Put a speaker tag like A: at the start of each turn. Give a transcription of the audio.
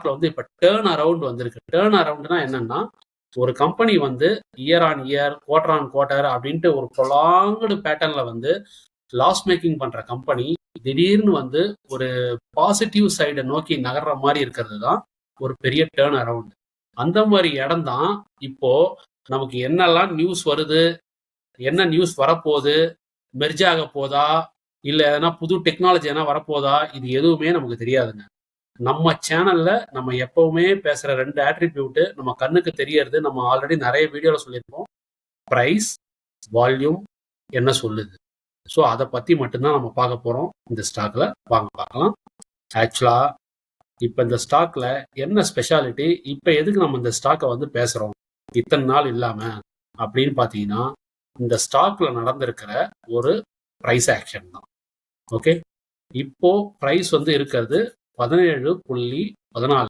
A: வந்து இப்ப turn around வந்திருக்கு. டேர்ன் அரவுண்ட்னா என்னன்னா, ஒரு கம்பெனி வந்து year on year, quarter on quarter அப்படின்ட்டு ஒரு ப்ரொலாங்டு பேட்டர்ன்ல வந்து லாஸ் மேக்கிங் பண்ற கம்பெனி திடீர்னு வந்து ஒரு பாசிட்டிவ் சைடை நோக்கி நகர்ற மாதிரி இருக்கிறது தான் ஒரு பெரிய டேர்ன் அரவுண்ட். அந்த மாதிரி இடம் தான் இப்போ நமக்கு என்னெல்லாம் நியூஸ் வருது, என்ன நியூஸ் வரப்போகுது, மெர்ஜ் ஆக போதா, இல்லை எதனா புது டெக்னாலஜி எதனா வரப்போதா, இது எதுவுமே நமக்கு தெரியாதுங்க. நம்ம சேனல்ல நம்ம எப்பவுமே பேசுற 2 ஆட்ரிபியூட் நம்ம கண்ணுக்கு தெரியறது. நம்ம ஆல்ரெடி நிறைய வீடியோல சொல்லியிருப்போம். பிரைஸ், வால்யூம் என்ன சொல்லுது. ஸோ அதை பத்தி மட்டும்தான் நம்ம பார்க்க போறோம் இந்த ஸ்டாக்ல. வாங்க பார்க்கலாம். ஆக்சுவலா இப்ப இந்த ஸ்டாக்ல என்ன ஸ்பெஷாலிட்டி, இப்ப எதுக்கு நம்ம இந்த ஸ்டாக்கை வந்து பேசுறோம் இத்தனை நாள் இல்லாம அப்படின்னு பாத்தீங்கன்னா, இந்த ஸ்டாக்ல நடந்திருக்கிற ஒரு பிரைஸ் ஆக்ஷன் தான். ஓகே, இப்போ பிரைஸ் வந்து இருக்கிறது 17.14.